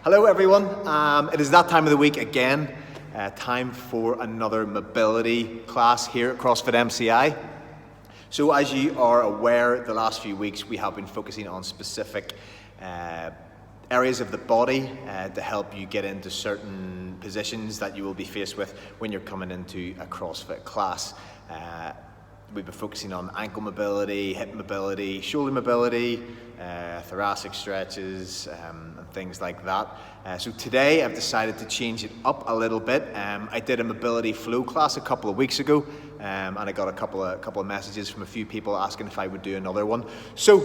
Hello everyone, it is that time of the week again, time for another mobility class here at CrossFit MCI. So as you are aware, the last few weeks we have been focusing on specific areas of the body to help you get into certain positions that you will be faced with when you're coming into a CrossFit class. We've been focusing on ankle mobility, hip mobility, shoulder mobility, thoracic stretches, and things like that. So today I've decided to change it up a little bit. I did a mobility flow class a couple of weeks ago, and I got a couple of messages from a few people asking if I would do another one. So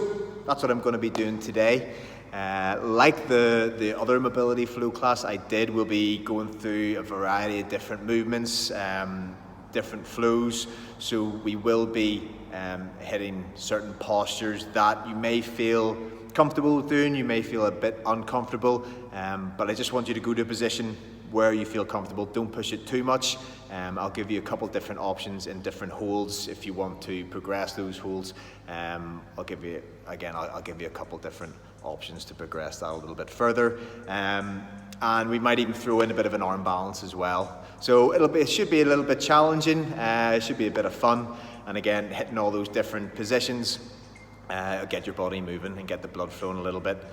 that's what I'm going to be doing today. Like the other mobility flow class I did, we'll be going through a variety of different movements, different flows, so we will be hitting certain postures that you may feel comfortable doing, you may feel a bit uncomfortable, but I just want you to go to a position where you feel comfortable. Don't push it too much. I'll give you a couple different options in different holds if you want to progress those holds. I'll give you a couple different options to progress that a little bit further. And we might even throw in a bit of an arm balance as well. So it should be a little bit challenging, it should be a bit of fun, and again, hitting all those different positions, get your body moving and get the blood flowing a little bit,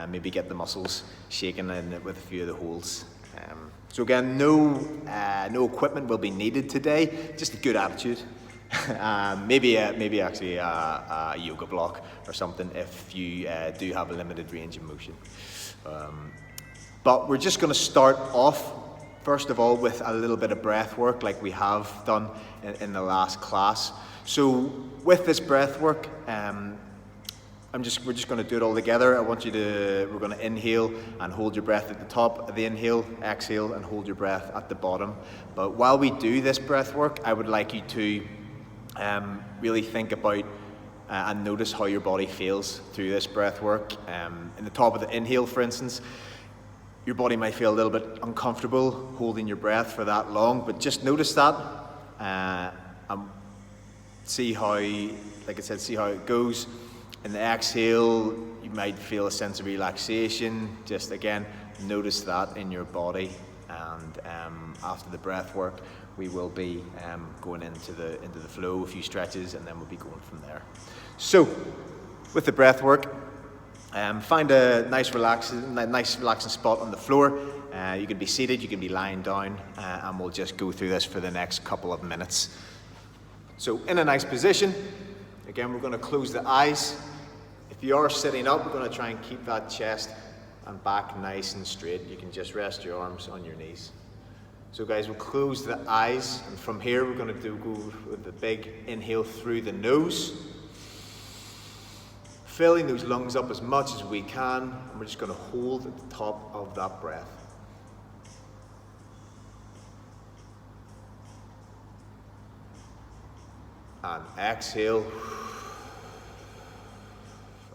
maybe get the muscles shaking with a few of the holds. So again, no equipment will be needed today, just a good attitude. Maybe actually a yoga block or something if you do have a limited range of motion. But we're just going to start off, first of all, with a little bit of breath work like we have done in the last class. So with this breath work, we're just going to do it all together. We're going to inhale and hold your breath at the top of the inhale, exhale and hold your breath at the bottom. But while we do this breath work, I would like you to really think about and notice how your body feels through this breath work. In the top of the inhale, for instance, your body might feel a little bit uncomfortable holding your breath for that long, but just notice that and see how it goes. In the exhale, you might feel a sense of relaxation. Just again, notice that in your body. And after the breath work, we will be going into the flow, a few stretches, and then we'll be going from there. So, with the breath work, find a nice relaxing spot on the floor. You can be seated, you can be lying down, and we'll just go through this for the next couple of minutes. So, in a nice position, again, we're going to close the eyes. If you are sitting up, we're going to try and keep that chest and back nice and straight. You can just rest your arms on your knees. So guys, we'll close the eyes, and from here we're going to go with the big inhale through the nose, filling those lungs up as much as we can, and we're just going to hold at the top of that breath. And exhale.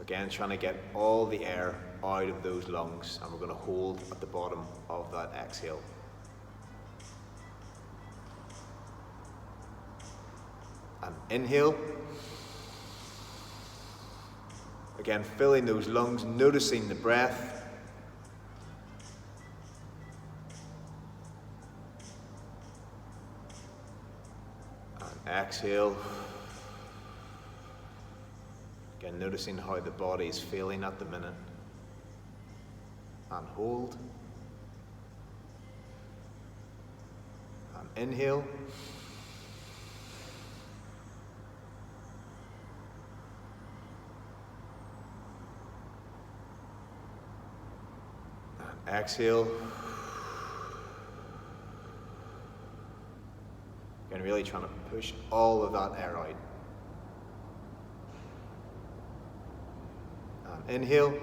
Again, trying to get all the air out of those lungs, and we're going to hold at the bottom of that exhale. And inhale. Again, filling those lungs, noticing the breath. And exhale. Again, noticing how the body is feeling at the minute. And hold. And inhale. And exhale. Again, really trying to push all of that air out. Inhale.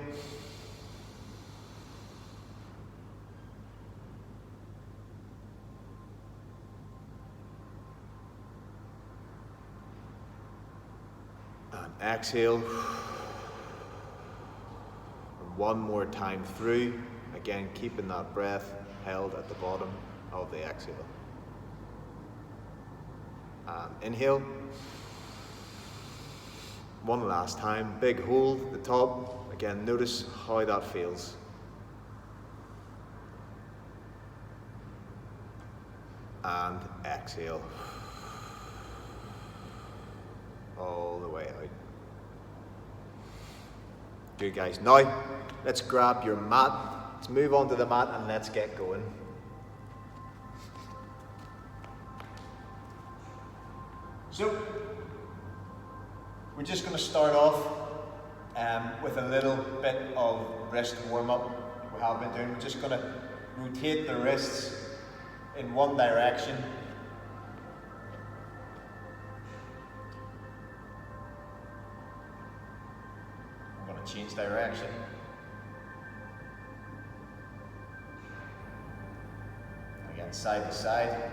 And exhale. And one more time through. Again, keeping that breath held at the bottom of the exhale. And inhale. One last time, big hold at the top. Again, notice how that feels. and exhale. All the way out. Good guys. Now, let's grab your mat. Let's move onto the mat and let's get going. So, we're just going to start off with a little bit of wrist warm-up. We have been doing. We're just going to rotate the wrists in one direction. I'm going to change direction. Again, side to side.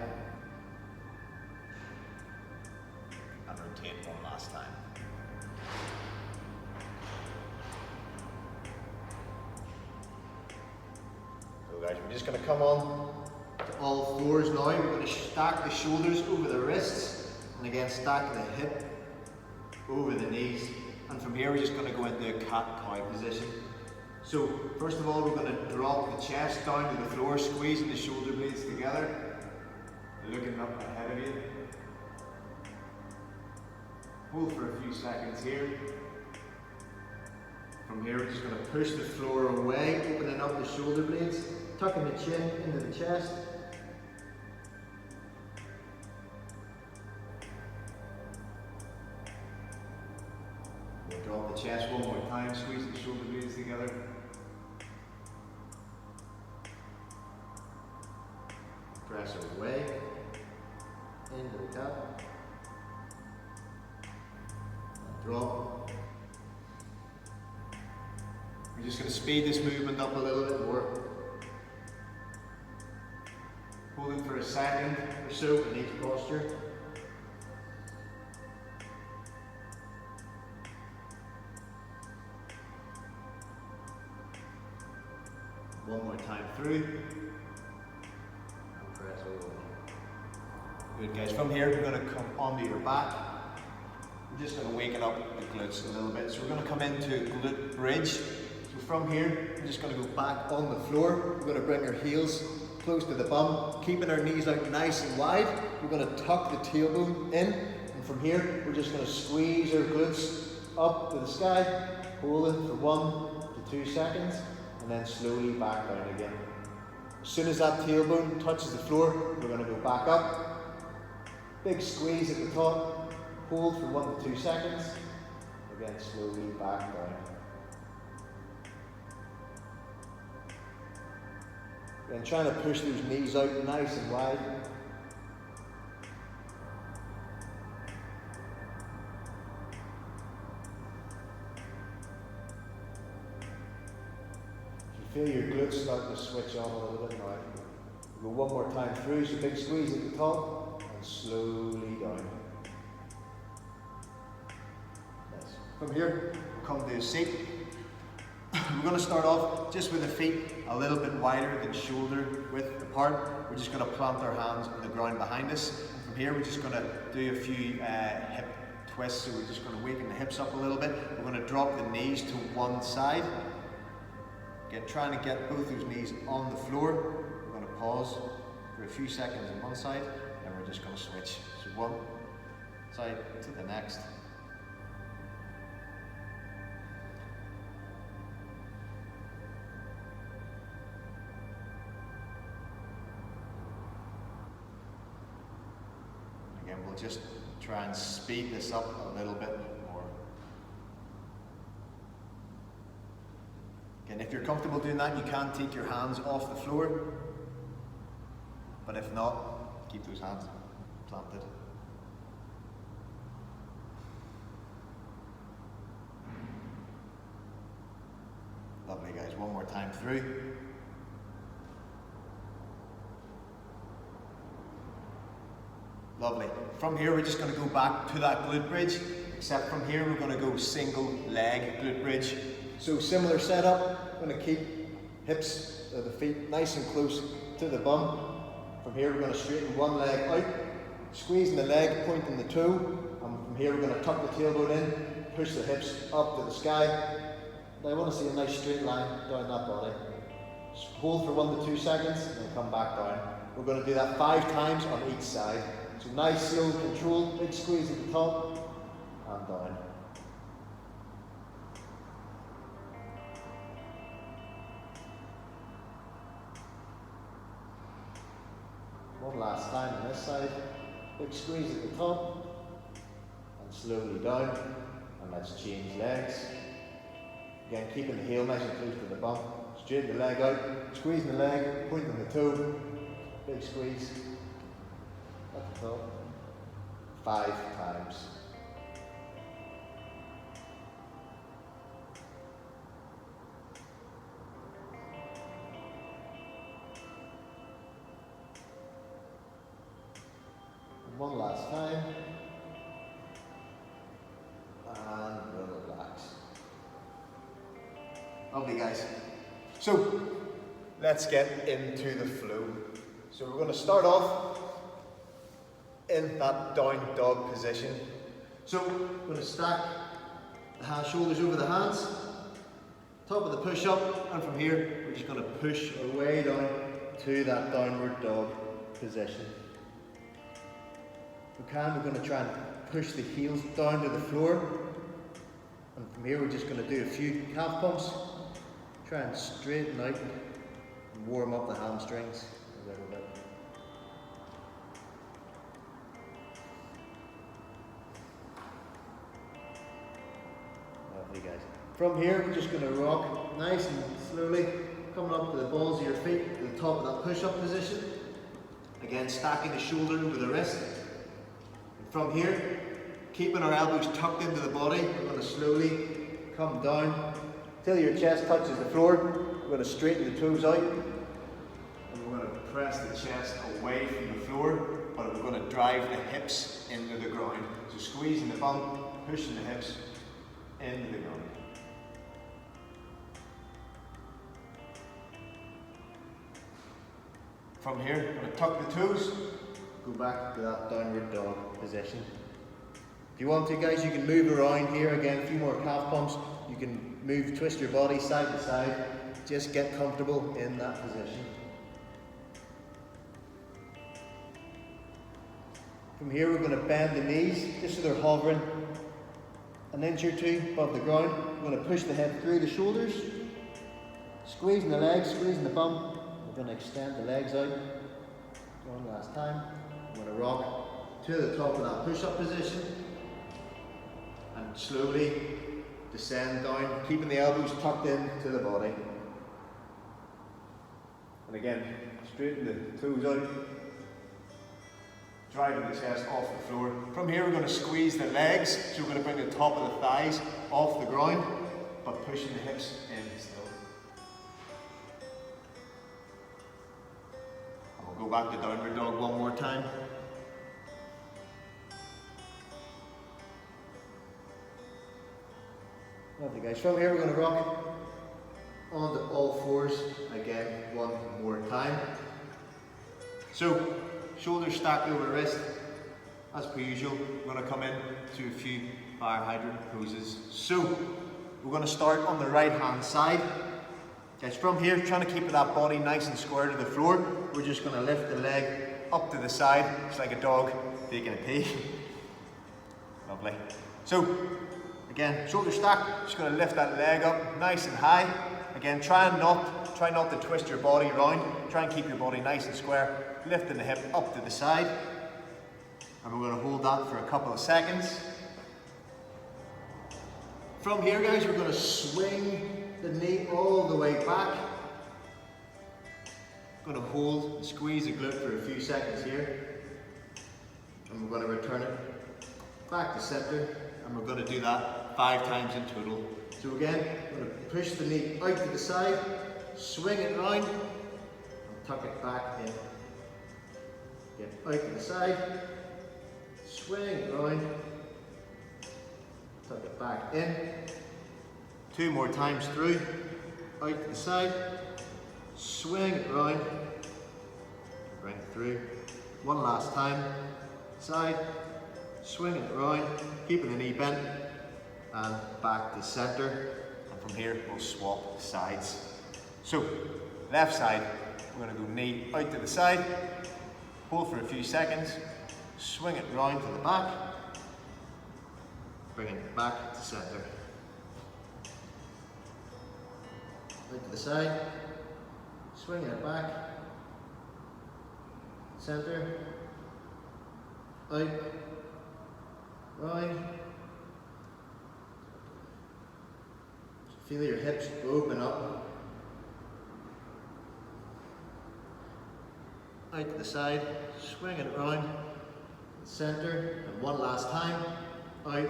And rotate one last time. So guys, we're just going to come on to all fours now. We're going to stack the shoulders over the wrists, and again stack the hip over the knees. And from here we're just going to go into a cat-cow position. So first of all, we're going to drop the chest down to the floor, squeezing the shoulder blades together, looking up ahead of you. Hold for a few seconds here. From here we're just going to push the floor away, opening up the shoulder blades, tucking the chin into the chest. We'll drop the chest one more time, squeeze the shoulder blades together. Press away, into the cat. Drop. We're just going to speed this movement up a little bit more. Hold it for a second or so in each posture. One more time through. And press over. Good guys, from here we're going to come onto your back. We're just going to waken up the glutes a little bit. So we're going to come into glute bridge. So from here, we're just going to go back on the floor. We're going to bring our heels close to the bum, keeping our knees out nice and wide. We're going to tuck the tailbone in. And from here, we're just going to squeeze our glutes up to the sky, hold it for 1 to 2 seconds, and then slowly back down again. As soon as that tailbone touches the floor, we're going to go back up. Big squeeze at the top. Hold for 1 to 2 seconds, again slowly back down. Again, trying to push those knees out nice and wide. If you feel your glutes starting to switch on a little bit now, we'll go one more time through, so big squeeze at the top and slowly down. From here, we'll come to a seat. We're going to start off just with the feet a little bit wider than shoulder width apart. We're just going to plant our hands on the ground behind us. And from here, we're just going to do a few hip twists. So we're just going to waken the hips up a little bit. We're going to drop the knees to one side. Again, trying to get both those knees on the floor. We're going to pause for a few seconds on one side, and we're just going to switch. So one side to the next. We'll just try and speed this up a little bit more. Again, if you're comfortable doing that, you can take your hands off the floor. But if not, keep those hands planted. Lovely guys, one more time through. Lovely. From here, we're just going to go back to that glute bridge, except from here, we're going to go single leg glute bridge. So similar setup, going to keep hips, the feet nice and close to the bum. From here, we're going to straighten one leg out, squeezing the leg, pointing the toe. And from here, we're going to tuck the tailbone in, push the hips up to the sky. And I want to see a nice straight line down that body. hold for 1 to 2 seconds and then come back down. We're going to do that 5 times on each side. So nice, slow, controlled, big squeeze at the top and down. One last time on this side, big squeeze at the top and slowly down, and let's change legs. Again, keeping the heel nice and close to the bum, straighten the leg out, squeezing the leg, pointing the toe, big squeeze at the top, 5 times. One last time, and relax. Lovely, guys. So let's get into the flow. So we're going to start off in that down dog position. So we're going to stack the shoulders over the hands, top of the push up, and from here we're just going to push our way down to that downward dog position. If we can, we're going to try and push the heels down to the floor, and from here we're just going to do a few calf pumps, try and straighten out and warm up the hamstrings a little bit. Lovely, guys. From here we're just going to rock nice and slowly, coming up to the balls of your feet to the top of that push-up position. Again, stacking the shoulder over the wrist. From here, keeping our elbows tucked into the body, we're going to slowly come down till your chest touches the floor. We're going to straighten the toes out, and we're going to press the chest away from the floor, but we're going to drive the hips into the ground. So squeezing the bum, pushing the hips into the ground. From here, we're going to tuck the toes, go back to that downward dog position. If you want to, guys, you can move around here. Again, a few more calf pumps. You can move, twist your body side to side. Just get comfortable in that position. From here, we're going to bend the knees just so they're hovering an inch or two above the ground. We're going to push the head through the shoulders, squeezing the legs, squeezing the bum. We're going to extend the legs out. One last time. I'm going to rock to the top of that push-up position and slowly descend down, keeping the elbows tucked into the body. And again, straighten the toes out, driving the chest off the floor. From here we're going to squeeze the legs, so we're going to bring the top of the thighs off the ground, but pushing the hips in still. And we'll go back to downward dog one more time. Lovely, guys. From here we're going to rock onto all fours again one more time. So shoulders stacked over the wrist. As per usual, we're going to come in to a few fire hydrant poses. So we're going to start on the right hand side. Guys, from here, trying to keep that body nice and square to the floor, we're just going to lift the leg up to the side. It's like a dog taking a pee. Lovely. So again, shoulder stack, just going to lift that leg up nice and high. Again, try not to twist your body around. Try and keep your body nice and square, lifting the hip up to the side. And we're going to hold that for a couple of seconds. From here, guys, we're going to swing the knee all the way back. Going to hold and squeeze the glute for a few seconds here. And we're going to return it back to center. And we're going to do that 5 times in total. So again, we're going to push the knee out to the side, swing it round, and tuck it back in. Get out to the side, swing it round, tuck it back in. 2 more times through, out to the side, swing it round, bring it through. One last time, side, swing it round, keeping the knee bent, and back to center. And from here, we'll swap sides. So Left side, we're going to go knee out to the side, hold for a few seconds, swing it round to the back, bring it back to centre. Out to the side, swinging it back, centre, out, round. Feel your hips open up. Out to the side, swing it round, centre, and one last time, out,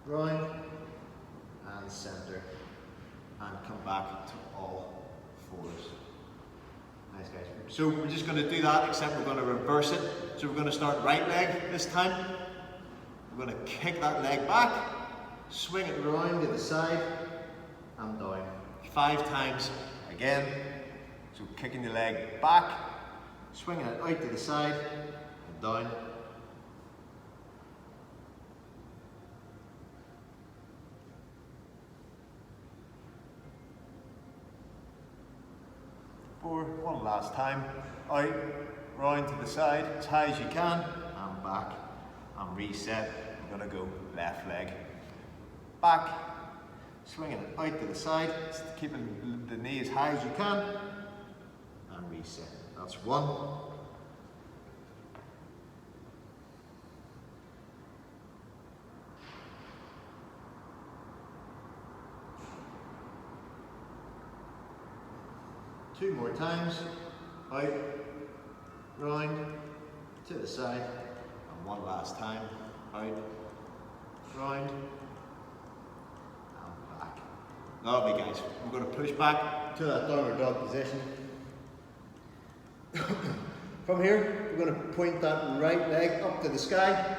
round, and centre, and come back to all fours. Nice guys. So we're just going to do that, except we're going to reverse it. So we're going to start right leg this time. We're going to kick that leg back, swing it round to the side, and down. 5 times again. So kicking the leg back, swinging it out to the side, and down. One last time, out, round to the side, as high as you can, and back, and reset. We're going to go left leg, back, swinging it out to the side, keeping the knee as high as you can, and reset. That's 1. Two more times, out, round, to the side, and one last time, out, round, and back. Lovely guys, we're going to push back to that downward dog position. From here, we're going to point that right leg up to the sky.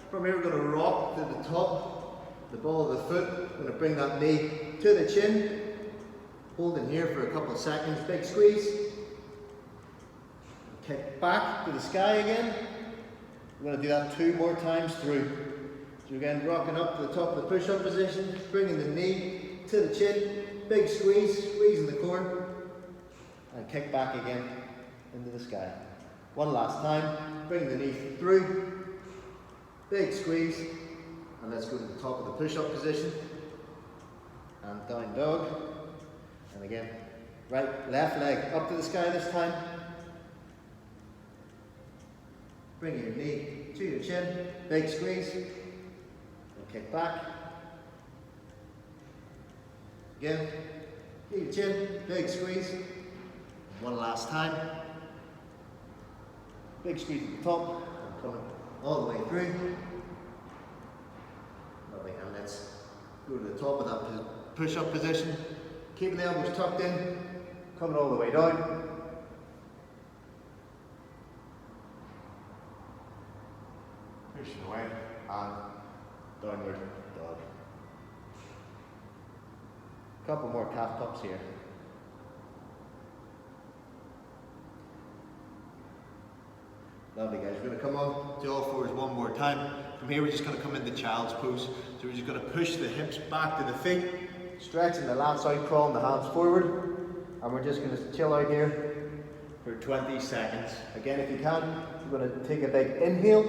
From here, we're going to rock to the top, the ball of the foot. We're going to bring that knee to the chin. Hold in here for a couple of seconds, big squeeze. Kick back to the sky again. We're going to do that 2 more times through. So again, rocking up to the top of the push-up position, bringing the knee to the chin, big squeeze, squeezing the core, and kick back again into the sky. One last time, bring the knee through, big squeeze, and let's go to the top of the push-up position, and down dog. And again, left leg up to the sky this time. Bring your knee to your chin, big squeeze, and kick back. Again, to your chin, big squeeze. One last time. Big squeeze at the top, and coming all the way through. Lovely, and let's go to the top of that push-up position. Keeping the elbows tucked in, coming all the way down. Pushing away, and downward dog. Couple more calf pops here. Lovely guys, we're going to come on to all fours 1 more time. From here we're just going to come into child's pose. So we're just going to push the hips back to the feet. Stretching the lats out, crawling the hands forward, and we're just going to chill out here for 20 seconds. Again, if you can, you're going to take a big inhale,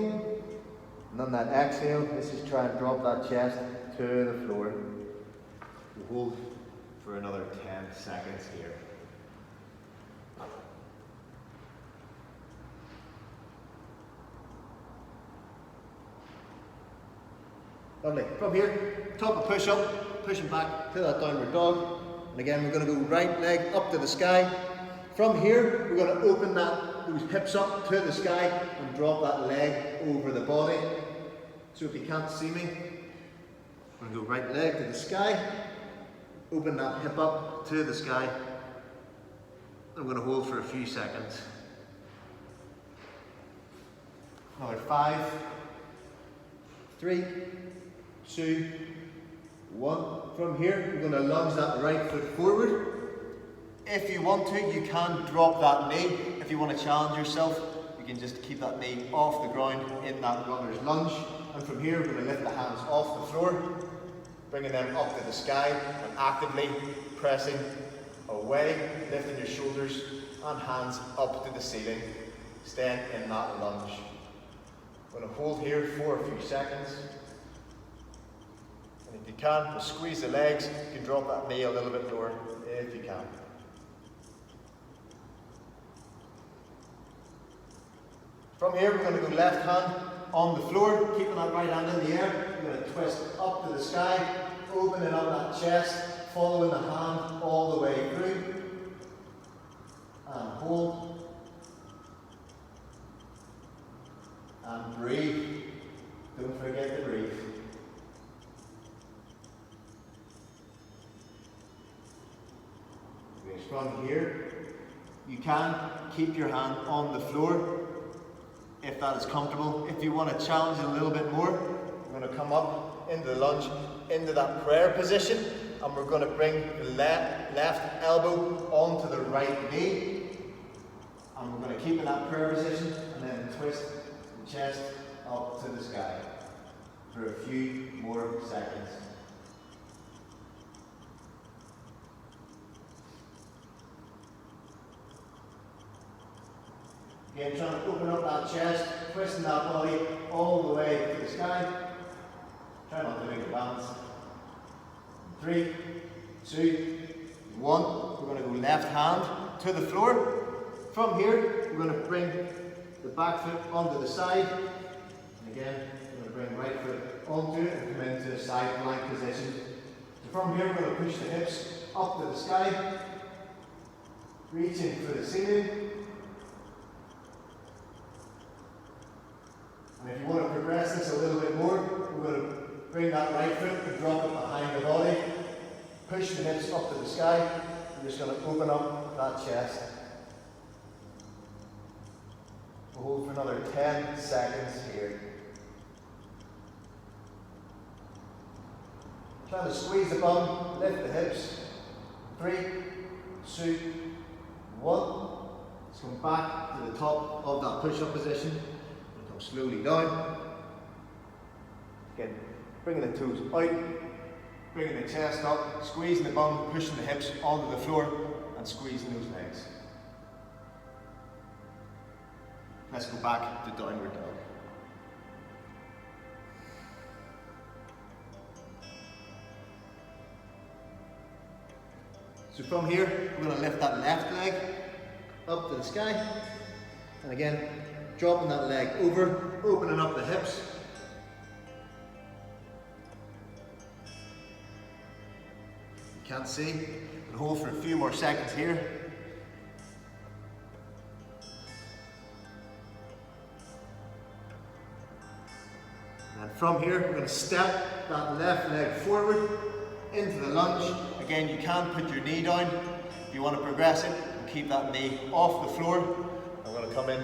and on that exhale, this is try and drop that chest to the floor. We'll hold for another 10 seconds here. Lovely. From here, top of push-up, pushing back to that downward dog. And again, we're going to go right leg up to the sky. From here, we're going to open those hips up to the sky and drop that leg over the body. So if you can't see me, I'm going to go right leg to the sky, open that hip up to the sky. I'm going to hold for a few seconds. Another 5, 3, 2, 1. From here, we're going to lunge that right foot forward. If you want to, you can drop that knee. If you want to challenge yourself, you can just keep that knee off the ground in that runner's lunge. And from here, we're going to lift the hands off the floor, bringing them up to the sky and actively pressing away. away, lifting your shoulders and hands up to the ceiling, staying in that lunge. I'm going to hold here for a few seconds. And if you can, just squeeze the legs. You can drop that knee a little bit lower if you can. From here, we're going to go left hand on the floor, keeping that right hand in the air. We're going to twist up to the sky, opening up that chest, following the hand all the way through. And hold. And breathe. Don't forget to breathe. From here, you can keep your hand on the floor if that is comfortable. If you want to challenge it a little bit more, we're going to come up into the lunge, into that prayer position, and we're going to bring the left elbow onto the right knee, and we're going to keep in that prayer position and then twist the chest up to the sky for a few more seconds. Again, trying to open up that chest, twisting that body all the way to the sky. Try not to make a balance. 3, 2, 1. We're going to go left hand to the floor. From here, we're going to bring the back foot onto the side. And again, we're going to bring right foot onto it and come into a side plank position. So from here, we're going to push the hips up to the sky, reaching for the ceiling. And if you want to progress this a little bit more, we're going to bring that right foot and drop it behind the body. Push the hips up to the sky. We're just going to open up that chest. We'll hold for another 10 seconds here. Try to squeeze the bum, lift the hips. 3, 2, 1. Let's come back to the top of that push-up position. Come slowly down. Again, bringing the toes out, bringing the chest up, squeezing the bum, pushing the hips onto the floor, and squeezing those legs. Let's go back to downward dog. So from here, we're going to lift that left leg up to the sky, and again, dropping that leg over, opening up the hips. You can't see, but hold for a few more seconds here. And from here, we're going to step that left leg forward into the lunge. Again, you can put your knee down if you want to progress it and keep that knee off the floor. I'm going to come in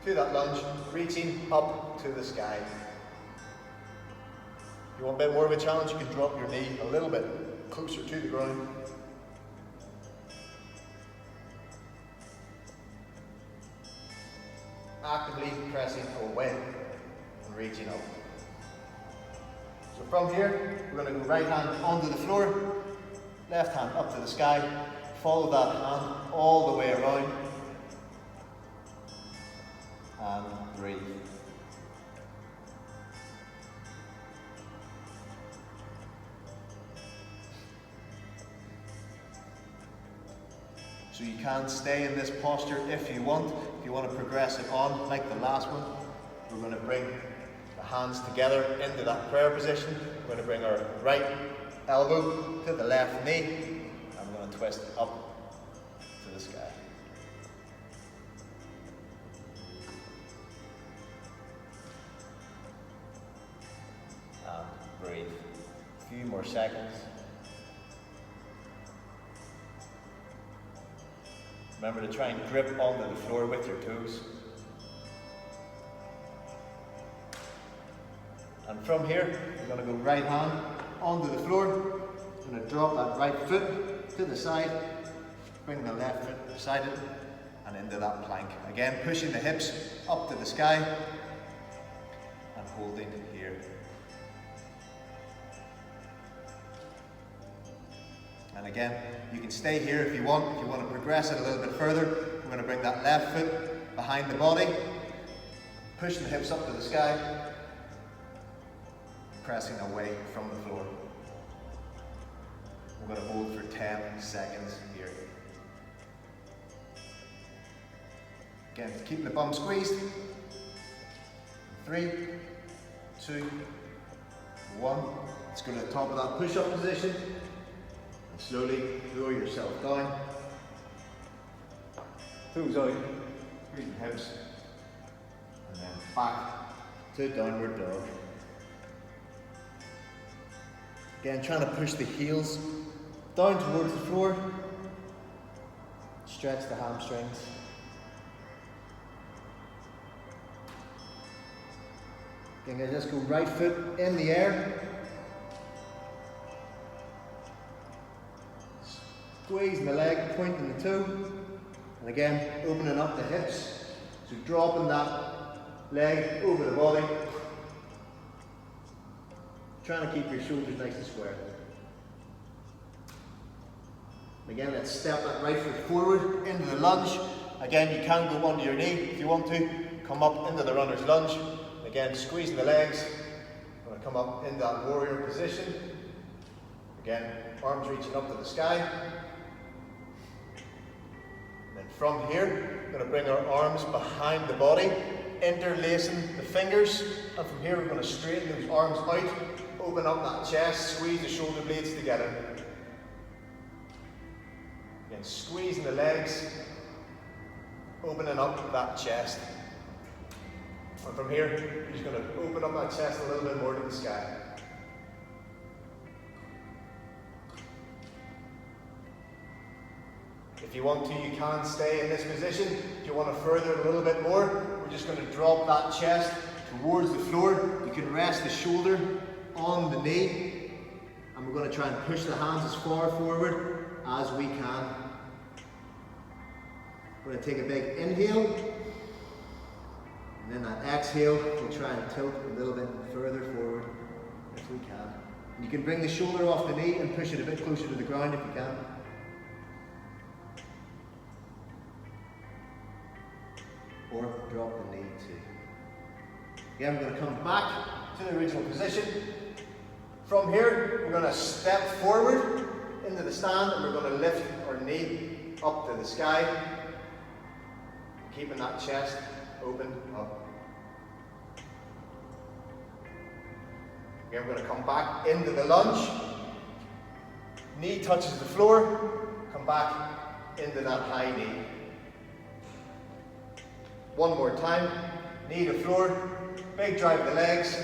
to that lunge, reaching up to the sky. If you want a bit more of a challenge, you can drop your knee a little bit closer to the ground. Actively pressing away and reaching up. So from here, we're going to go right hand onto the floor, left hand up to the sky, follow that hand all the way around, and breathe. So you can stay in this posture if you want. If you want to progress it on like the last one, we're going to bring the hands together into that prayer position. We're going to bring our right elbow to the left knee, and we're going to twist up to the sky. And breathe. A few more seconds. Remember to try and grip onto the floor with your toes. And from here, we're going to go right hand onto the floor. We're going to drop that right foot to the side, bring the left foot beside it, and into that plank. Again, pushing the hips up to the sky, and holding here. And again, you can stay here if you want. If you want to progress it a little bit further, we're going to bring that left foot behind the body, pushing the hips up to the sky, pressing away from the floor. We're going to hold for 10 seconds here. Again, keeping the bum squeezed. 3, 2, 1. Let's go to the top of that push-up position. And slowly lower yourself down. Toes out, squeezing hips. And then back to downward dog. Again, trying to push the heels down towards the floor. Stretch the hamstrings. Again, guys, let's go right foot in the air. Squeezing the leg, pointing the toe. And again, opening up the hips. So dropping that leg over the body. Trying to keep your shoulders nice and square. Again, let's step that right foot forward into the lunge. Again, you can go onto your knee if you want to. Come up into the runner's lunge. Again, squeezing the legs. I'm going to come up in that warrior position. Again, arms reaching up to the sky. And then from here, we're going to bring our arms behind the body, interlacing the fingers. And from here, we're going to straighten those arms out. Open up that chest, squeeze the shoulder blades together. Again, squeezing the legs, opening up that chest. And from here, you're just going to open up that chest a little bit more to the sky. If you want to, you can stay in this position. If you want to further it a little bit more, we're just going to drop that chest towards the floor. You can rest the shoulder on the knee, and we're going to try and push the hands as far forward as we can. We're going to take a big inhale, and then that exhale, we'll try and tilt a little bit further forward if we can. And you can bring the shoulder off the knee and push it a bit closer to the ground if you can. Or drop the knee too. Again, we're going to come back to the original position. From here, we're going to step forward into the stand, and we're going to lift our knee up to the sky, keeping that chest open up. Again, we're going to come back into the lunge. Knee touches the floor, come back into that high knee. One more time, knee to floor, big drive the legs,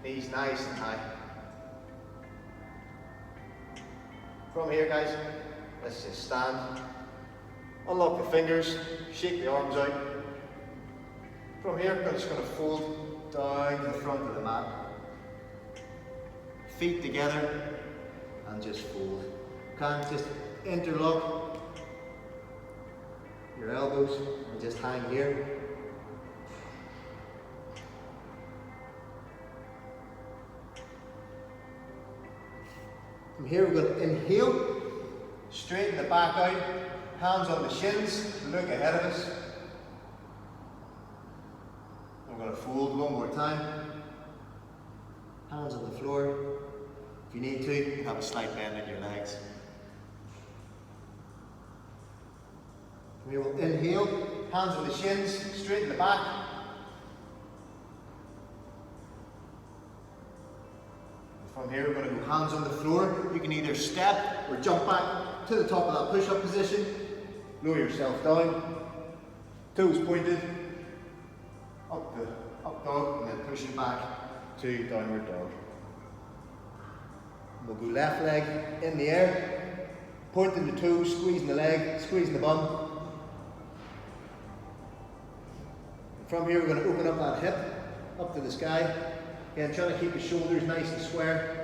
knees nice and high. From here, guys, let's just stand, unlock the fingers, shake the arms out. From here, we're just going to fold down to the front of the mat. Feet together and just fold. Can just interlock your elbows and just hang here. From here, we're going to inhale, straighten the back out, hands on the shins, look ahead of us. We're going to fold one more time, hands on the floor. If you need to, you can have a slight bend in your legs. From here, we'll inhale, hands on the shins, straighten the back. From here, we're going to go hands on the floor. You can either step or jump back to the top of that push-up position. Lower yourself down. Toes pointed. Up dog, and then pushing back to downward dog. We'll go left leg in the air. Pointing the toes, squeezing the leg, squeezing the bum. From here, we're going to open up that hip, up to the sky. Again, trying to keep the shoulders nice and square.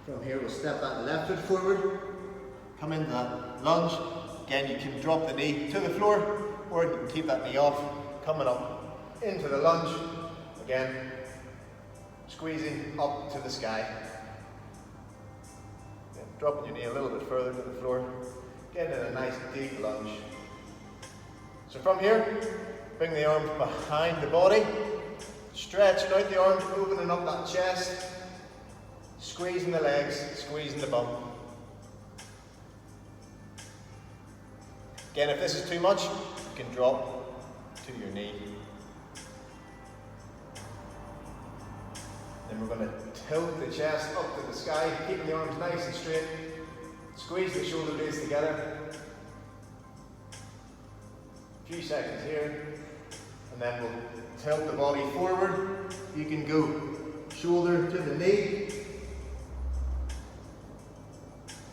From here, we'll step that left foot forward, come into that lunge. Again, you can drop the knee to the floor, or you can keep that knee off, coming up into the lunge. Again, squeezing up to the sky. Again, dropping your knee a little bit further to the floor, getting in a nice deep lunge. So from here, bring the arms behind the body, stretching out the arms, opening up that chest, squeezing the legs, squeezing the bum. Again, if this is too much, you can drop to your knee. Then we're going to tilt the chest up to the sky, keeping the arms nice and straight. Squeeze the shoulder blades together. A few seconds here. And then we'll tilt the body forward. You can go shoulder to the knee.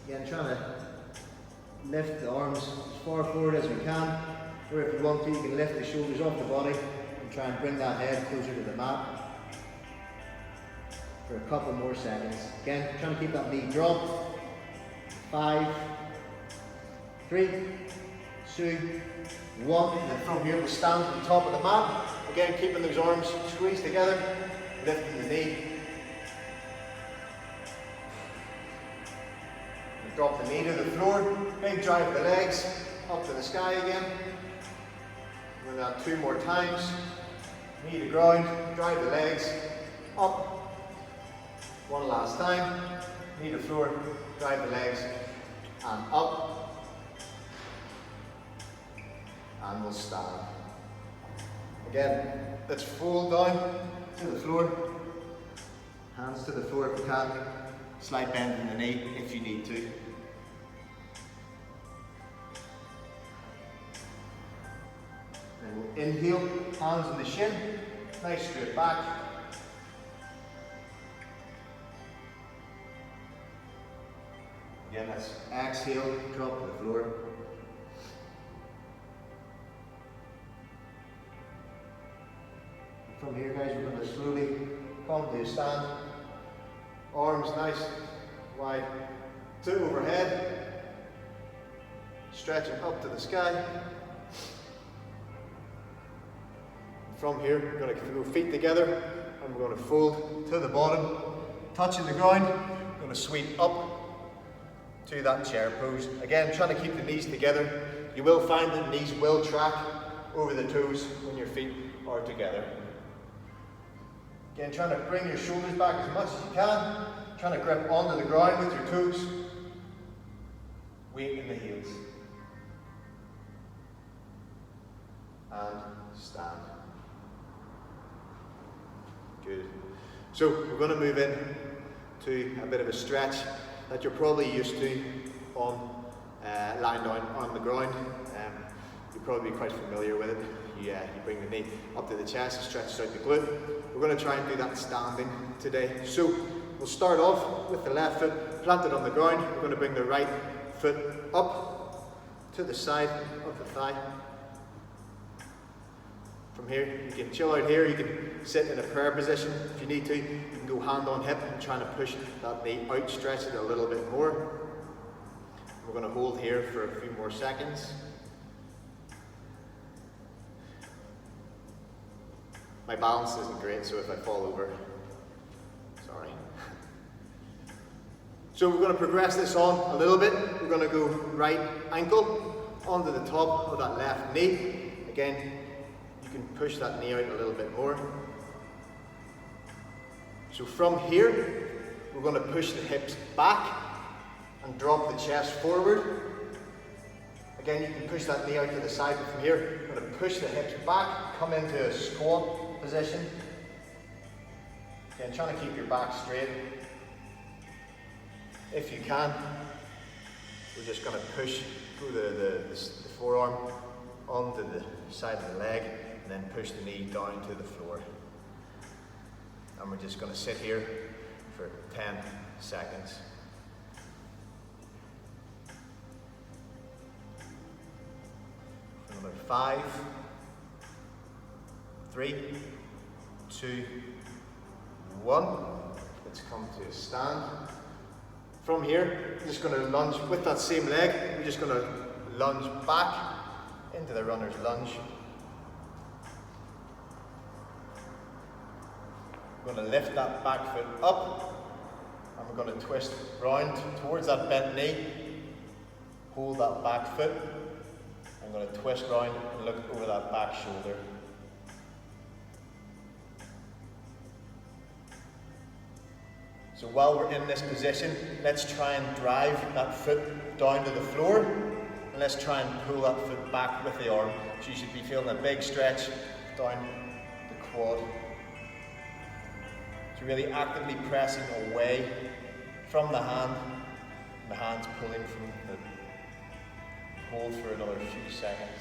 Again, trying to lift the arms as far forward as we can. Or if you want to, you can lift the shoulders off the body and try and bring that head closer to the mat for a couple more seconds. Again, trying to keep that knee dropped. 5, 3, 2, 1. And then from here we'll stand at the top of the mat. Again, keeping those arms squeezed together, lifting the knee. And drop the knee to the floor. Big drive of the legs up to the sky again. We'll do that 2 more times. Knee to ground, drive the legs up. One last time. Knee to floor, drive the legs and up. And we'll stand. Again, let's fold down to the floor. Hands to the floor if you can. Slight bend in the knee if you need to. And we'll inhale, hands on the shin, nice straight back. Again, let's exhale, drop to the floor. From here, guys, we're going to slowly come to a stand. Arms nice, wide to overhead. Stretching up to the sky. From here, we're going to go feet together and we're going to fold to the bottom, touching the ground. We're going to sweep up to that chair pose. Again, trying to keep the knees together. You will find that the knees will track over the toes when your feet are together. Again, trying to bring your shoulders back as much as you can. Trying to grip onto the ground with your toes. Weight in the heels. And stand. Good. So we're going to move in to a bit of a stretch that you're probably used to on lying down on the ground. You'll probably be quite familiar with it. You bring the knee up to the chest, it stretches out the glute. We're going to try and do that standing today. So we'll start off with the left foot planted on the ground. We're going to bring the right foot up to the side of the thigh. From here, you can chill out here, you can sit in a prayer position if you need to. You can go hand on hip and trying to push that knee out, stretch it a little bit more. We're going to hold here for a few more seconds. My balance isn't great, so if I fall over, sorry. So we're going to progress this on a little bit. We're going to go right ankle onto the top of that left knee. Again, you can push that knee out a little bit more. So from here, we're going to push the hips back and drop the chest forward. Again, you can push that knee out to the side, but from here, we're going to push the hips back, come into a squat position. Again, trying to keep your back straight. If you can, we're just going to push through the forearm onto the side of the leg, and then push the knee down to the floor. And we're just going to sit here for 10 seconds. Another 5, 3, 2, 1. Let's come to a stand. From here, we're just going to lunge with that same leg. We're just going to lunge back into the runner's lunge. We're going to lift that back foot up, and we're going to twist round towards that bent knee. Hold that back foot. I'm going to twist round and look over that back shoulder. So while we're in this position, let's try and drive that foot down to the floor, and let's try and pull that foot back with the arm. So you should be feeling a big stretch down the quad. So really actively pressing away from the hand, and the hand's pulling from the hold for another few seconds.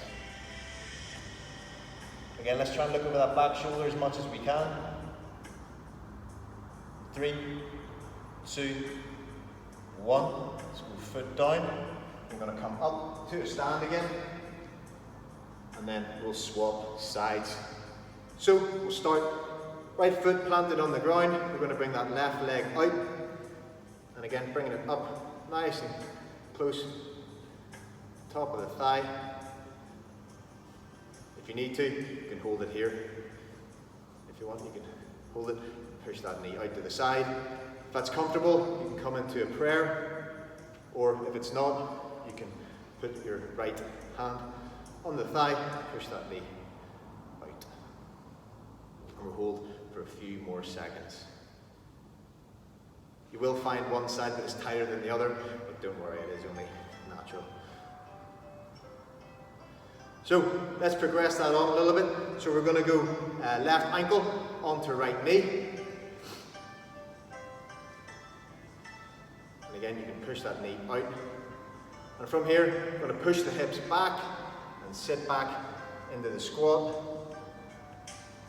Again, let's try and look over that back shoulder as much as we can. 3, 2, 1. Let's go foot down. We're going to come up to a stand again, and then we'll swap sides. So we'll start right foot planted on the ground. We're going to bring that left leg out, and again bringing it up nice and close, top of the thigh. If you need to, you can hold it here. If you want, you can hold it, push that knee out to the side. If that's comfortable, you can come into a prayer, or if it's not, you can put your right hand on the thigh, push that knee out, and we'll hold for a few more seconds. You will find one side that is tighter than the other, but don't worry, it is only natural. So let's progress that on a little bit. So we're going to go left ankle onto right knee. And again, you can push that knee out. And from here, we're going to push the hips back and sit back into the squat.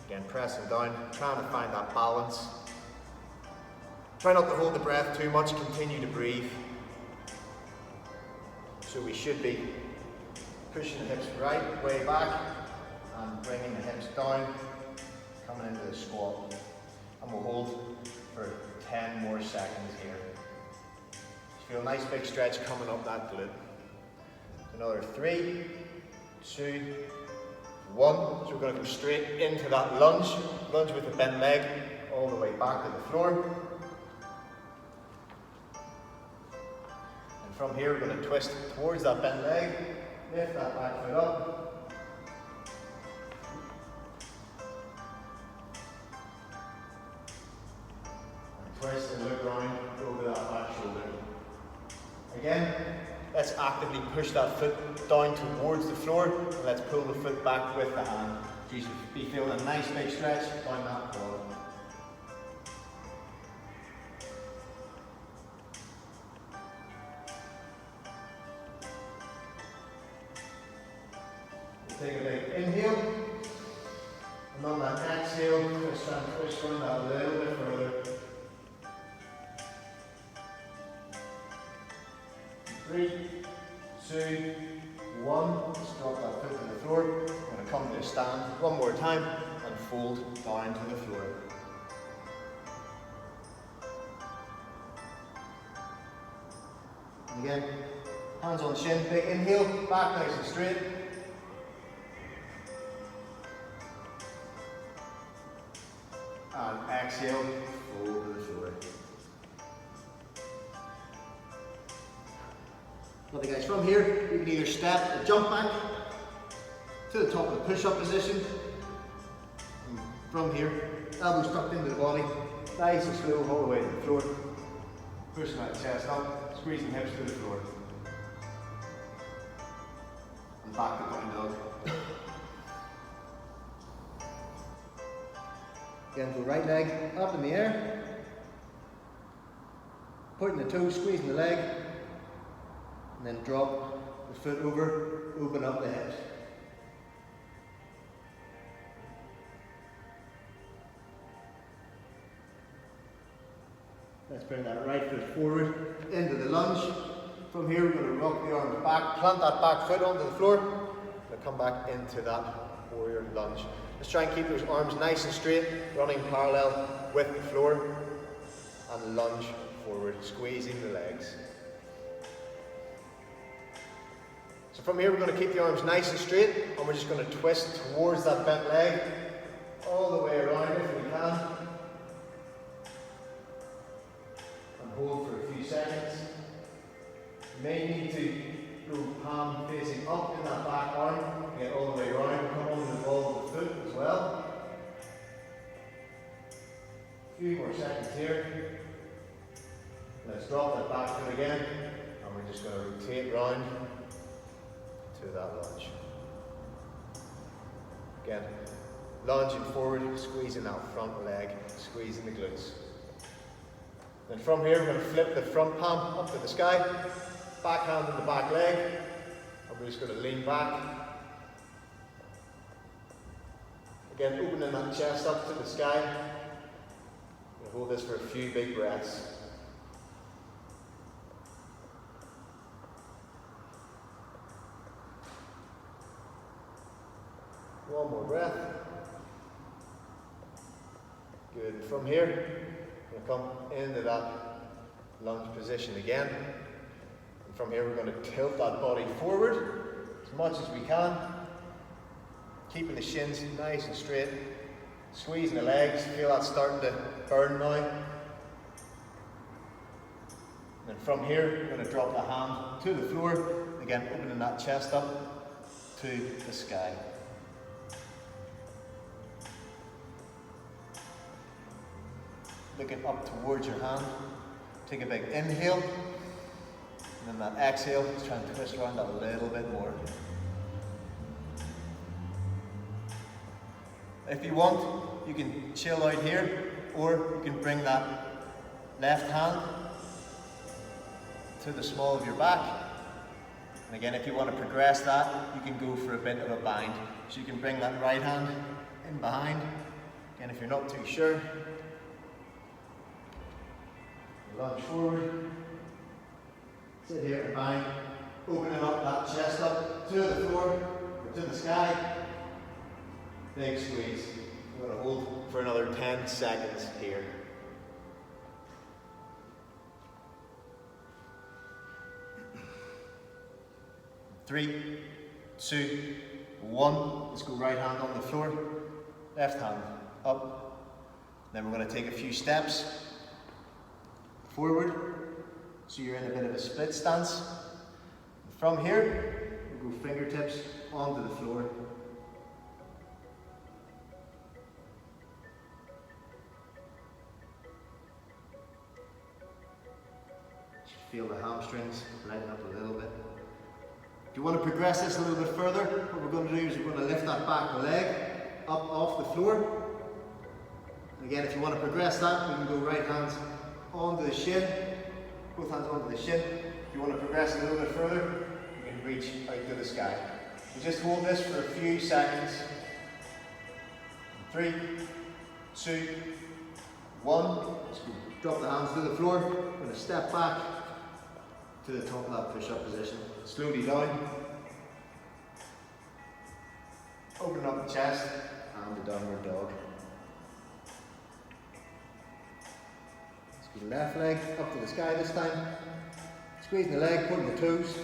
Again, pressing down, trying to find that balance. Try not to hold the breath too much, continue to breathe. So we should be pushing the hips right, way back, and bringing the hips down, coming into the squat. And we'll hold for 10 more seconds here. Just feel a nice big stretch coming up that glute. Another 3, 2, 1. So we're going to go straight into that lunge with the bent leg, all the way back to the floor. And from here, we're going to twist towards that bent leg. Lift that back foot up. And twist and look round over that back shoulder. Again, let's actively push that foot down towards the floor, and let's pull the foot back with the hand. So you should be feeling a nice big stretch down that quad. Take a big inhale, and on that exhale, twist and twist on that a little bit further. 3, 2, 1. Just drop that foot to the floor. We're going to come to a stand one more time and fold down to the floor. And again, hands on shin, big inhale, back nice and straight. And exhale, fold to the floor. Lovely guys, from here you can either step or jump back to the top of the push-up position. And from here, elbows tucked into the body, nice and slow all the way to the floor. Pushing that chest up, squeezing hips to the floor. And back to down dog. Again, go right leg up in the air, pointing the toes, squeezing the leg, and then drop the foot over, open up the hips. Let's bring that right foot forward into the lunge. From here, we're going to rock the arms back, plant that back foot onto the floor, and come back into that warrior lunge. Let's try and keep those arms nice and straight, running parallel with the floor, and lunge forward, squeezing the legs. So from here we're going to keep the arms nice and straight, and we're just going to twist towards that bent leg, all the way around if we can. And hold for a few seconds. You may need to go palm facing up in that back arm, get all the way around, come onto the ball of the foot as well. A few more seconds here. Let's drop that back foot again, and we're just going to rotate round to that lunge. Again, lunging forward, squeezing that front leg, squeezing the glutes. Then from here, we're going to flip the front palm up to the sky, back hand on the back leg, and we're just going to lean back. Again, opening that chest up to the sky. We'll hold this for a few big breaths. One more breath. Good. And from here, we're going to come into that lunge position again. And from here, we're going to tilt that body forward as much as we can, keeping the shins nice and straight, squeezing the legs. Feel that starting to burn now. And from here, we're going to drop the hand to the floor, again opening that chest up to the sky. Looking up towards your hand. Take a big inhale, and then that exhale, just try and twist around a little bit more. If you want, you can chill out here, or you can bring that left hand to the small of your back. And again, if you want to progress that, you can go for a bit of a bind. So you can bring that right hand in behind. Again, if you're not too sure, lunge forward, sit here and bind, opening up that chest up to the floor, or to the sky. Big squeeze. We're going to hold for another 10 seconds here. Three, 2, 1. Let's go right hand on the floor, left hand up. Then we're going to take a few steps forward, so you're in a bit of a split stance. From here, we'll go fingertips onto the floor. Feel the hamstrings lighten up a little bit. If you want to progress this a little bit further, what we're going to do is we're going to lift that back leg up off the floor. And again, if you want to progress that, we can go right hands onto the shin, both hands onto the shin. If you want to progress a little bit further, you can reach out to the sky. You just hold this for a few seconds. 3, 2, 1. Let's go. Drop the hands to the floor. We're going to step back to the top of that push-up position. Slowly down. Open up the chest and the downward dog. Squeeze the left leg up to the sky this time. Squeezing the leg, putting the toes.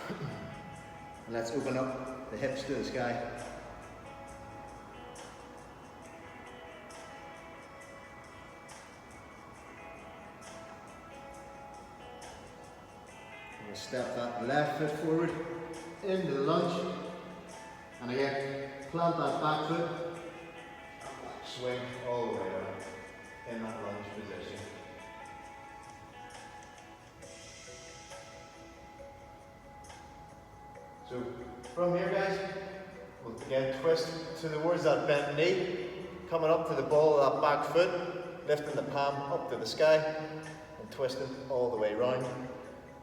And let's open up the hips to the sky. We'll step that left foot forward into the lunge. And again, plant that back foot. Swing all the way around in that lunge position. So from here, guys, we'll again twist towards that bent knee, coming up to the ball of that back foot, lifting the palm up to the sky, and twisting all the way around.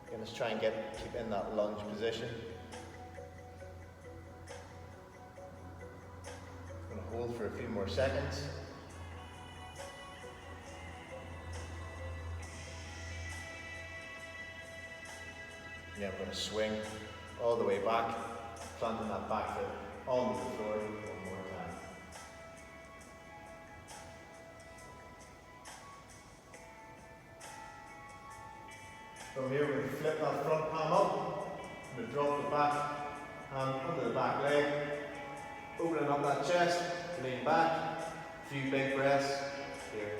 Again, let's try and keep in that lunge position. I'm going to hold for a few more seconds. Yeah, we're going to swing all the way back, planting that back foot onto the floor one more time. From here, we're going to flip that front palm up, drop the back hand under the back leg, opening up that chest, lean back, a few big breaths here.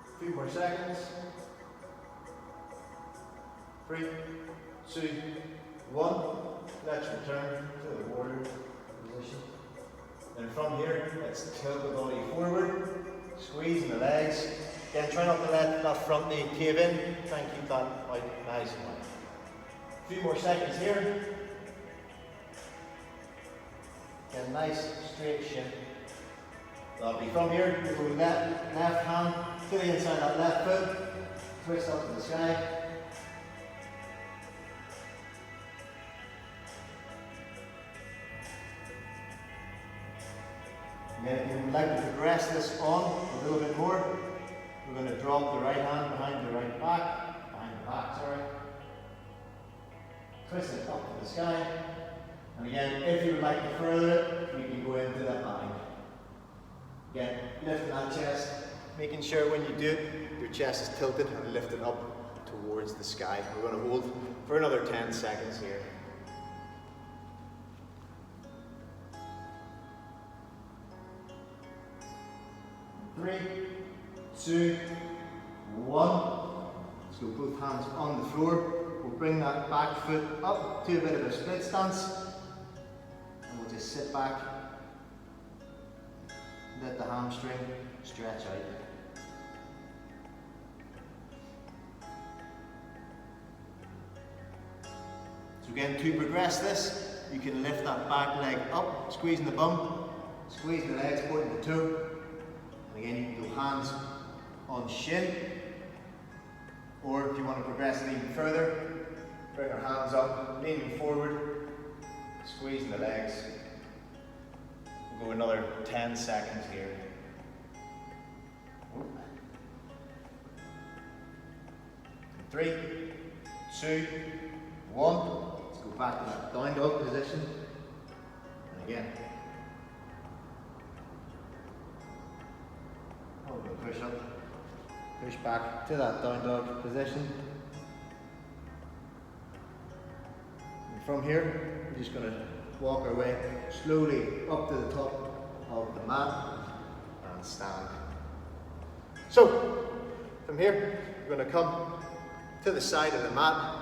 A few more seconds. 3, 2, 1. Let's return to the warrior position. And from here, let's tilt the body forward, squeezing the legs. Again, try not to let that front knee cave in. Try and keep that out nice and wide. A few more seconds here. Again, nice straight shin. Lovely. From here, we go left hand to the inside of that left foot. Twist up to the sky. Again, if you would like to progress this on a little bit more, we're going to drop the right hand behind the back, sorry. Twist it up to the sky. And again, if you would like to further it, you can go into that bind. Again, lifting that chest, making sure when you do it, your chest is tilted and lifted up towards the sky. We're going to hold for another 10 seconds here. 3, 2, 1. So both hands on the floor. We'll bring that back foot up to a bit of a split stance. And we'll just sit back. Let the hamstring stretch out. So again, to progress this, you can lift that back leg up, squeezing the bum, squeezing the legs, pointing the toe. And again, you can go hands on shin. Or if you want to progress it even further, bring our hands up, leaning forward, squeezing the legs. We'll go another 10 seconds here. 3, 2, 1. Let's go back to that down dog position. And again. We'll push up, push back to that down dog position. And from here, we're just going to walk our way slowly up to the top of the mat and stand. So, from here, we're going to come to the side of the mat,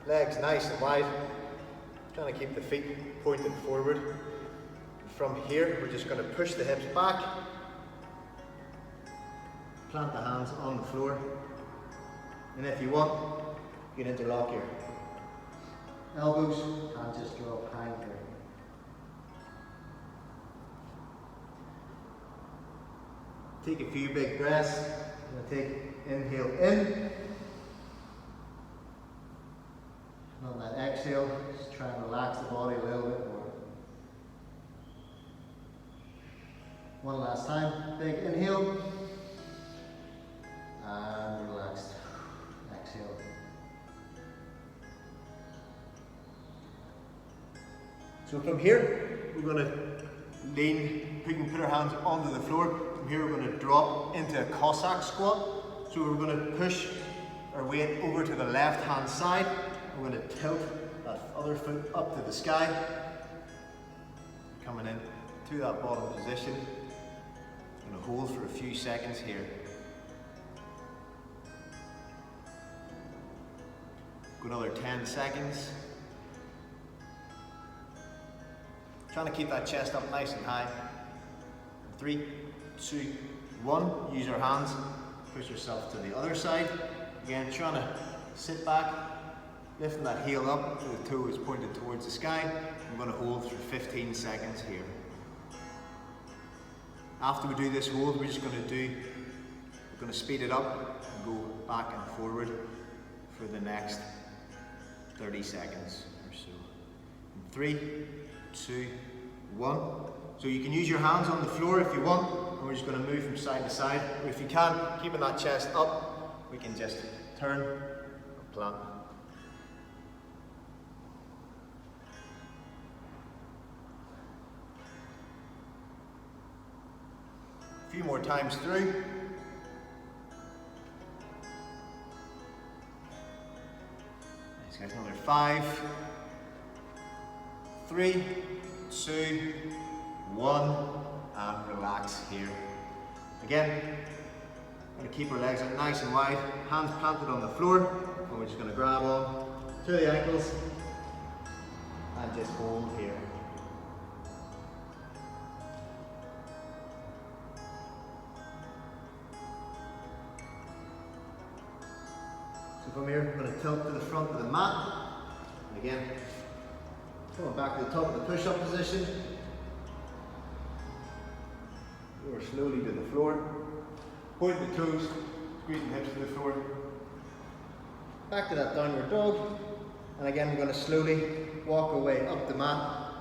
legs nice and wide, trying to keep the feet pointed forward. From here, we're just going to push the hips back, plant the hands on the floor, and if you want, you can interlock your elbows and just drop behind here. Take a few big breaths. I'm going to take inhale in. And on that exhale, just try and relax the body a little bit more. One last time. Big inhale. And relaxed. Exhale. So from here, we're going to lean, we can put our hands onto the floor. From here, we're going to drop into a Cossack squat. So we're going to push our weight over to the left hand side. We're going to tilt that other foot up to the sky. Coming in to that bottom position. I'm going to hold for a few seconds here. Go another 10 seconds. Trying to keep that chest up nice and high. 3, 2, 1. Use our hands. Push yourself to the other side. Again, trying to sit back, lifting that heel up so the toe is pointed towards the sky. I'm going to hold for 15 seconds here. After we do this hold, we're going to speed it up and go back and forward for the next 30 seconds or so. 3, 2, 1. So you can use your hands on the floor if you want, and we're just going to move from side to side. Or if you can, keeping that chest up, we can just turn or plant. few more times through. Nice guys, another 5, 3, 2, 1, and relax here. Again, we're going to keep our legs out nice and wide, hands planted on the floor, and we're just going to grab on to the ankles and just hold here. So from here, we're going to tilt to the front of the mat, and again, coming back to the top of the push-up position. Lower slowly to the floor. Point the toes, squeezing the hips to the floor. Back to that downward dog. And again, we're going to slowly walk our way up the mat.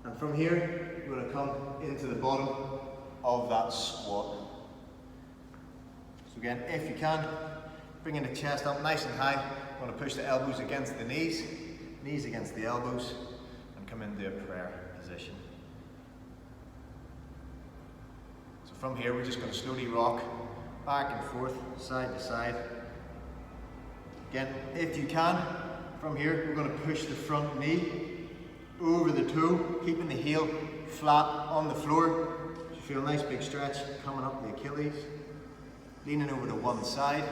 And from here, we're going to come into the bottom of that squat. So again, if you can, bringing the chest up nice and high. We're going to push the elbows against the knees, knees against the elbows, and come into a prayer position. So from here, we're just going to slowly rock back and forth, side to side. Again, if you can, from here, we're going to push the front knee over the toe, keeping the heel flat on the floor. So you feel a nice big stretch coming up the Achilles. Leaning over to one side.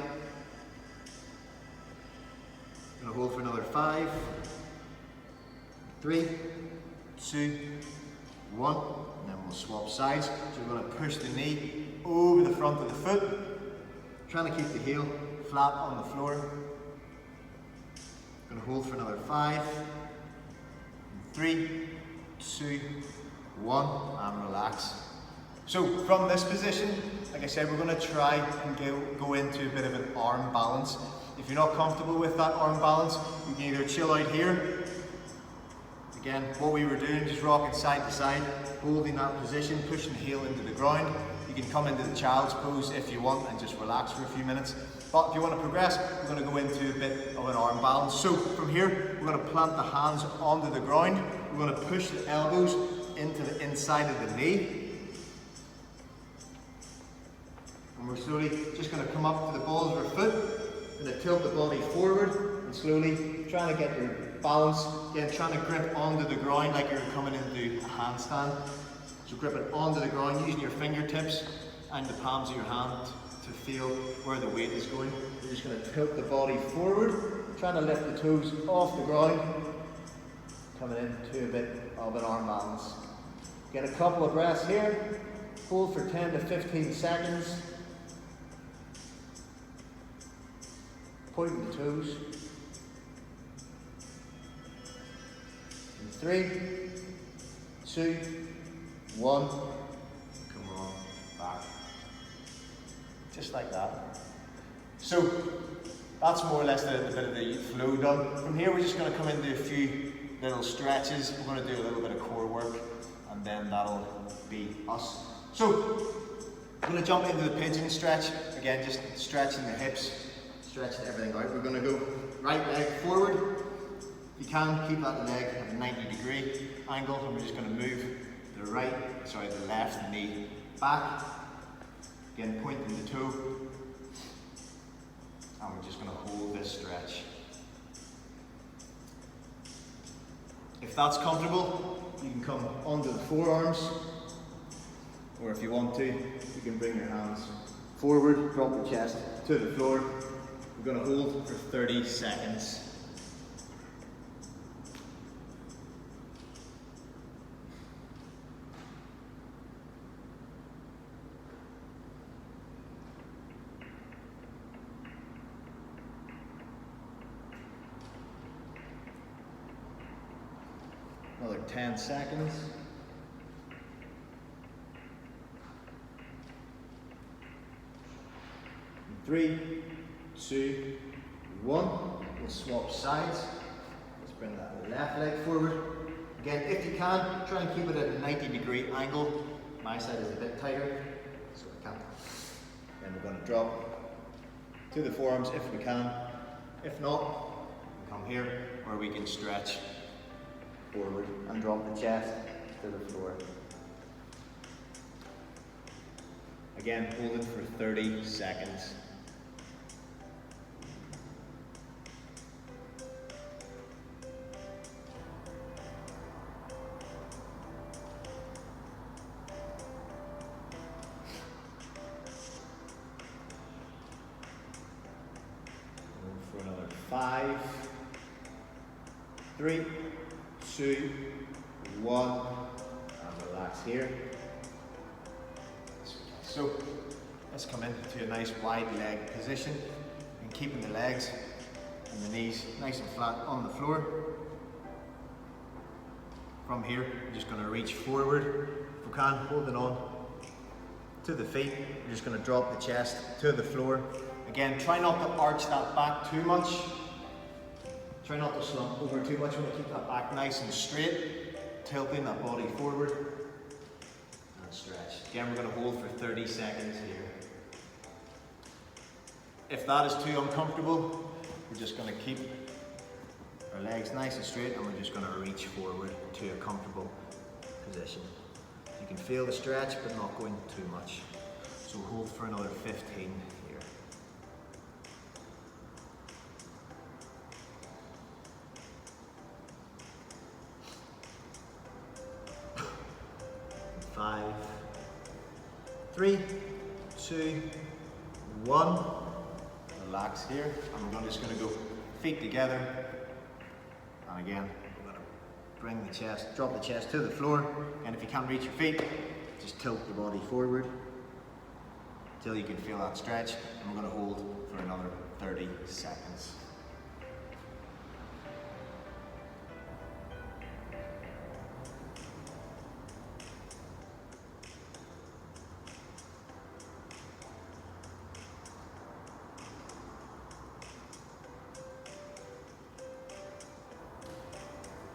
Going to hold for another 5, 3, 2, 1, and then we'll swap sides. So we're going to push the knee over the front of the foot, trying to keep the heel flat on the floor. Going to hold for another 5, 3, 2, 1, and relax. So from this position, like I said, we're going to try and go into a bit of an arm balance. If you're not comfortable with that arm balance, you can either chill out here. Again, what we were doing, just rocking side to side, holding that position, pushing the heel into the ground. You can come into the child's pose if you want and just relax for a few minutes. But if you want to progress, we're going to go into a bit of an arm balance. So from here, we're going to plant the hands onto the ground. We're going to push the elbows into the inside of the knee. And we're slowly just going to come up to the balls of our foot. Going to tilt the body forward and slowly trying to get your balance. Again, trying to grip onto the ground like you're coming into a handstand. So grip it onto the ground using your fingertips and the palms of your hand to feel where the weight is going. You're just going to tilt the body forward, trying to lift the toes off the ground, coming into a bit of an arm balance. Get a couple of breaths here. Hold for 10 to 15 seconds. Pointing the toes. And 3, 2, 1. Come on, back. Just like that. So that's more or less the bit of the flow done. From here, we're just going to come into a few little stretches. We're going to do a little bit of core work, and then that'll be us. So I'm going to jump into the pigeon stretch. Again, just stretching the hips. Stretching everything out. We're going to go right leg forward. If you can, keep that leg at a 90-degree angle, and we're just going to move the left knee back. Again, pointing the toe. And we're just going to hold this stretch. If that's comfortable, you can come onto the forearms, or if you want to, you can bring your hands forward, drop the chest to the floor. We're going to hold for 30 seconds. Another 10 seconds. And 3, 2, 1. We'll swap sides. Let's bring that left leg forward. Again, if you can, try and keep it at a 90-degree angle. My side is a bit tighter, so I can't. Then we're going to drop to the forearms if we can. If not, we come here where we can stretch forward and drop the chest to the floor. Again, hold it for 30 seconds. For another 5, 3, 2, 1, and relax here. So let's come into a nice wide leg position and keeping the legs and the knees nice and flat on the floor. From here, you're just going to reach forward, if we can, holding on to the feet. You're just going to drop the chest to the floor. Again, try not to arch that back too much. Try not to slump over too much. We want to keep that back nice and straight, tilting that body forward and stretch. Again, we're going to hold for 30 seconds here. If that is too uncomfortable, we're just going to keep our legs nice and straight and we're just going to reach forward to a comfortable position. You can feel the stretch but not going too much. So hold for another 15 here. 5, 3, 2, 1. Relax here. And we're just going to go feet together. And again, we're going to bring the chest, drop the chest to the floor. And if you can't reach your feet, just tilt the body forward until you can feel that stretch. And we're going to hold for another 30 seconds.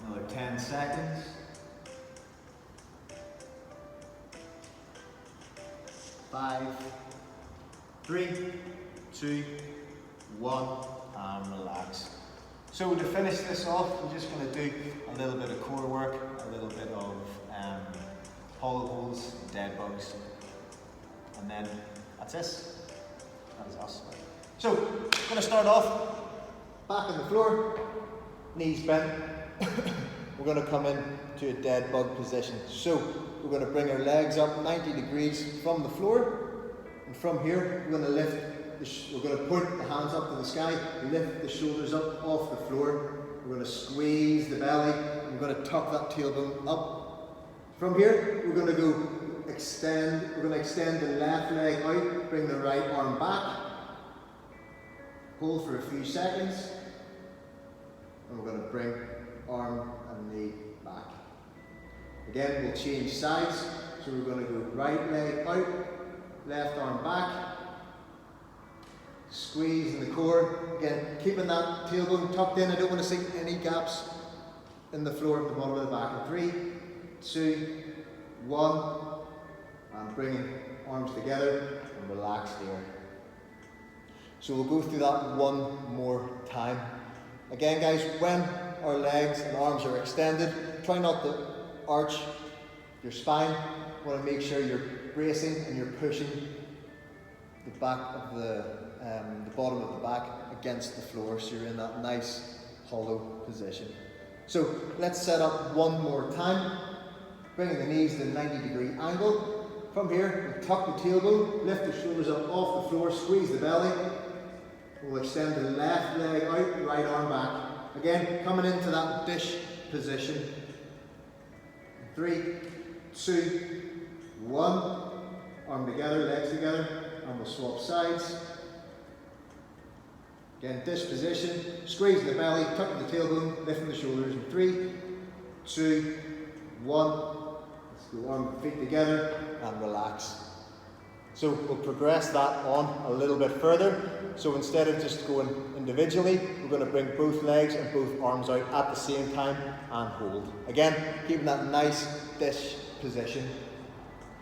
Another 10 seconds. 5, 3, 2, 1, and relax. So to finish this off, we're just going to do a little bit of core work, a little bit of hollow holds, dead bugs, and then that's it. That is us. So, we're going to start off back on the floor, knees bent. We're going to come in to a dead bug position. So we're going to bring our legs up 90 degrees from the floor, and from here we're going to lift. We're going to point the hands up to the sky, lift the shoulders up off the floor. We're going to squeeze the belly. And we're going to tuck that tailbone up. From here we're going to go extend. We're going to extend the left leg out, bring the right arm back. Hold for a few seconds, and we're going to bring arm and knee back. Again, we'll change sides. So we're going to go right leg out, left arm back, squeeze in the core. Again, keeping that tailbone tucked in. I don't want to see any gaps in the floor at the bottom of the back. 3, 2, 1, and bringing arms together and relax here. So we'll go through that one more time. Again, guys, when our legs and arms are extended, try not to arch your spine. You want to make sure you're bracing and you're pushing the back of the bottom of the back against the floor, so you're in that nice hollow position. So let's set up one more time, bringing the knees to a 90-degree angle. From here, we tuck the tailbone, lift the shoulders up off the floor, squeeze the belly. We'll extend the left leg out, right arm back. Again, coming into that dish position. 3, 2, 1. Arm together, legs together, and we'll swap sides. Again, dish position, squeezing the belly, tucking the tailbone, lifting the shoulders. In 3, 2, 1. Let's go arm and feet together and relax. So we'll progress that on a little bit further. So instead of just going individually, we're going to bring both legs and both arms out at the same time and hold. Again, keeping that nice dish position.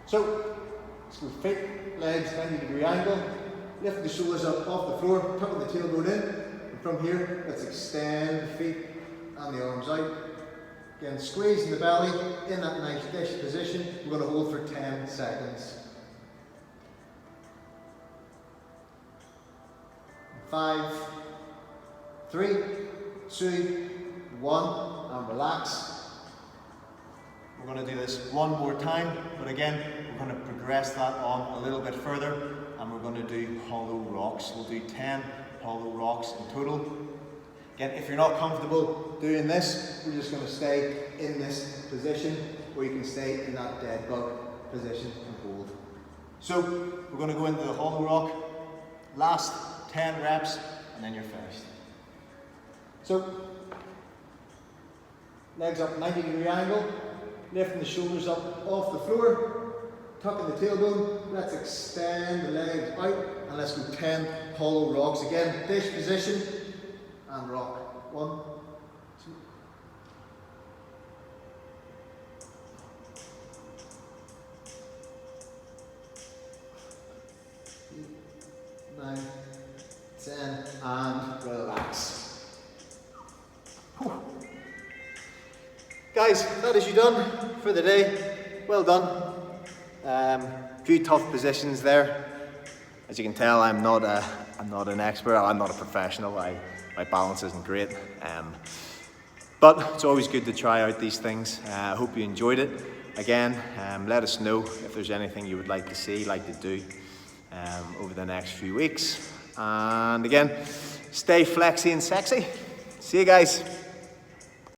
So let's go feet, legs, 90-degree angle. Lift the shoulders up off the floor, tucking the tailbone in. And from here, let's extend the feet and the arms out. Again, squeezing the belly in that nice dish position. We're going to hold for 10 seconds. 5, 3, 2, 1, and relax. We're going to do this one more time, but again, we're going to progress that on a little bit further, and we're going to do hollow rocks. We'll do 10 hollow rocks in total. Again, if you're not comfortable doing this, we're just going to stay in this position, or you can stay in that dead bug position and hold. So, we're going to go into the hollow rock, last 10 reps, and then you're finished. So, legs up 90-degree angle, lifting the shoulders up off the floor, tucking the tailbone. Let's extend the legs out, and let's go 10 hollow rocks. Again, dish position, and rock. 1, 2. 9, 10, and relax. Whew. Guys, that is you done for the day. Well done. Few tough positions there. As you can tell, I'm not an expert. I'm not a professional. My balance isn't great. But it's always good to try out these things. I hope you enjoyed it. Again, let us know if there's anything you would like to see, like to do over the next few weeks. And again, stay flexy and sexy. See you guys.